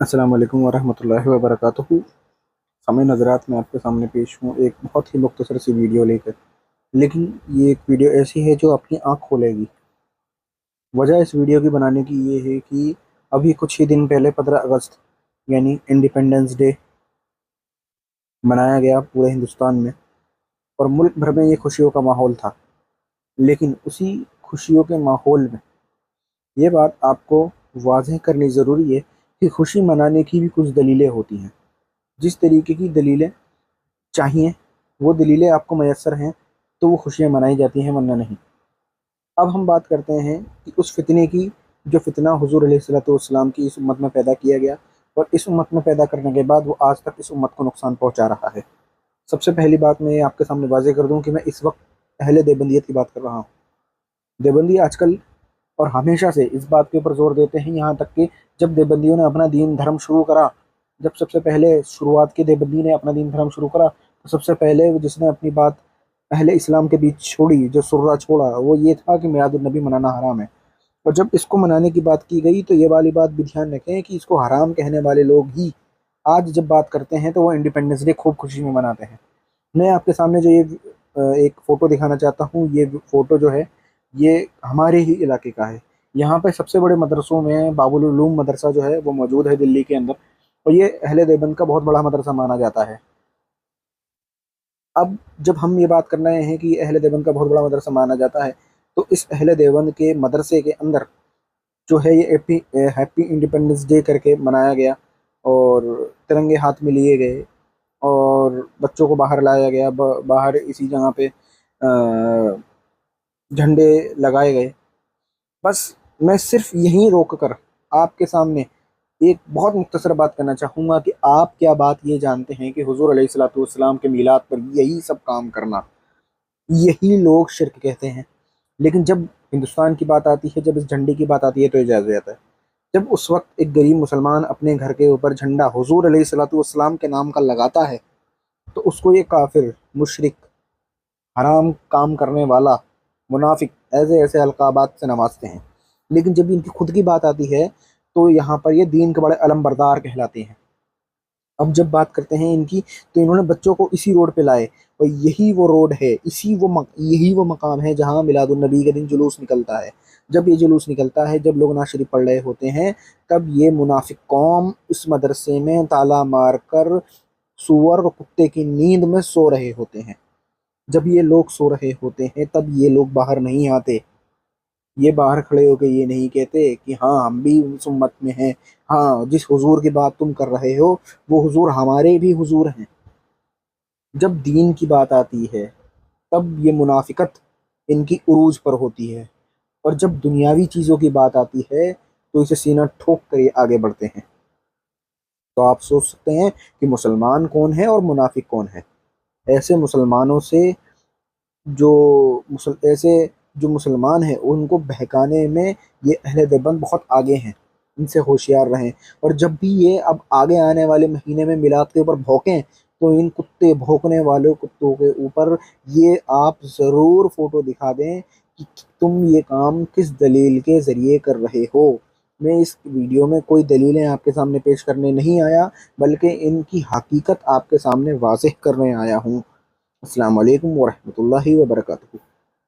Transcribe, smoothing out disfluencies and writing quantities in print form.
अस्सलाम वालेकुम वरहमतुल्लाहि वबरकातुहू। सामईन हज़रात, मैं आपके सामने पेश हूँ एक बहुत ही मुख्तसर सी वीडियो लेकर। लेकिन ये एक वीडियो ऐसी है जो आपकी आँख खोलेगी। वजह इस वीडियो की बनाने की ये है कि अभी कुछ ही दिन पहले 15 अगस्त यानी इंडिपेंडेंस डे मनाया गया पूरे हिंदुस्तान में, और मुल्क भर में ये खुशियों का माहौल था। लेकिन उसी खुशियों के माहौल में ये बात आपको वाज़ेह करनी ज़रूरी है कि खुशी मनाने की भी कुछ दलीलें होती हैं। जिस तरीके की दलीलें चाहिए वो दलीलें आपको मैसर हैं तो वो खुशियाँ मनाई जाती हैं, वरना नहीं। अब हम बात करते हैं कि उस फितने की जो फितना हुज़ूर अलैहिस्सलाम की इस उम्मत में पैदा किया गया, और इस उम्मत में पैदा करने के बाद वो आज तक इस उम्मत को नुकसान पहुंचा रहा है। सबसे पहली बात मैं आपके सामने वाज़ेह कर दूं कि मैं इस वक्त अहले देवबंदियत की बात कर रहा हूँ। देवबंदी आजकल और हमेशा से इस बात के ऊपर जोर देते हैं, यहाँ तक कि जब देवबंदियों ने अपना दीन धर्म शुरू करा, जब सबसे पहले शुरुआत की देवबंदी ने अपना दीन धर्म शुरू करा, तो सबसे पहले जिसने अपनी बात अहले इस्लाम के बीच छोड़ी, जो सुर्रा छोड़ा, वो ये था कि मिलादुन्नबी मनाना हराम है। और जब इसको मनाने की बात की गई तो ये वाली बात भी ध्यान रखें कि इसको हराम कहने वाले लोग ही आज जब बात करते हैं तो वो इंडिपेंडेंस डे खूब खुशी में मनाते हैं। मैं आपके सामने जो ये एक फ़ोटो दिखाना चाहता हूँ, ये फ़ोटो जो है ये हमारे ही इलाके का है। यहाँ पे सबसे बड़े मदरसों में बाबुल उलूम मदरसा जो है वो मौजूद है दिल्ली के अंदर, और ये अहले देवबंद का बहुत बड़ा मदरसा माना जाता है। अब जब हम ये बात कर रहे हैं कि अहले देवबंद का बहुत बड़ा मदरसा माना जाता है, तो इस अहले देवबंद के मदरसे के अंदर जो है ये हैप्पी इंडिपेंडेंस डे करके मनाया गया, और तिरंगे हाथ में लिए गए, और बच्चों को बाहर लाया गया, बाहर इसी जगह पे झंडे लगाए गए। बस मैं सिर्फ यहीं रोक कर आपके सामने एक बहुत मुख्तसर बात करना चाहूँगा कि आप क्या बात ये जानते हैं कि हुजूर अलैहिस्सलातु वस्सलाम के मीलाद पर यही सब काम करना, यही लोग शिरक कहते हैं। लेकिन जब हिंदुस्तान की बात आती है, जब इस झंडे की बात आती है, तो इजाज़त है। जब उस वक्त एक गरीब मुसलमान अपने घर के ऊपर झंडा हुजूर अलैहिस्सलातु वस्सलाम के नाम का लगाता है, तो उसको ये काफिर, मुशरिक, हराम काम करने वाला, मुनाफिक, ऐसे ऐसे अलकाबात से नवाजते हैं। लेकिन जब इनकी खुद की बात आती है तो यहाँ पर ये दीन के बड़े अलमबरदार कहलाते हैं। अब जब बात करते हैं इनकी, तो इन्होंने बच्चों को इसी रोड पे लाए, और यही वो रोड है, यही वो मकाम है जहाँ मिलादुन्नबी के दिन जुलूस निकलता है। जब ये जुलूस निकलता है, जब लोग नात शरीफ पढ़ रहे होते हैं, तब ये मुनाफिक कौम इस मदरसे में ताला मार कर सूअर और कुत्ते की नींद में सो रहे होते हैं। जब ये लोग सो रहे होते हैं तब ये लोग बाहर नहीं आते। ये बाहर खड़े होकर ये नहीं कहते कि हाँ हम भी उस उम्मत में हैं, हाँ जिस हुजूर की बात तुम कर रहे हो वो हुजूर हमारे भी हुजूर हैं। जब दीन की बात आती है तब ये मुनाफिकत इनकी उरूज पर होती है, और जब दुनियावी चीज़ों की बात आती है तो इसे सीना ठोक कर ये आगे बढ़ते हैं। तो आप सोच सकते हैं कि मुसलमान कौन है और मुनाफिक कौन है। ऐसे मुसलमानों से ऐसे जो मुसलमान हैं उनको बहकाने में ये अहले देवबंद बहुत आगे हैं। इनसे होशियार रहें। और जब भी ये अब आगे आने वाले महीने में मिलाद के ऊपर भौंकें, तो इन कुत्ते भौंकने वाले कुत्तों के ऊपर ये आप ज़रूर फ़ोटो दिखा दें कि तुम ये काम किस दलील के ज़रिए कर रहे हो। मैं इस वीडियो में कोई दलीलें आपके सामने पेश करने नहीं आया, बल्कि इनकी हकीकत आपके सामने वाज़ेह करने आया हूँ। अस्सलाम वालेकुम वरहमतुल्लाहि वबरकातुहू।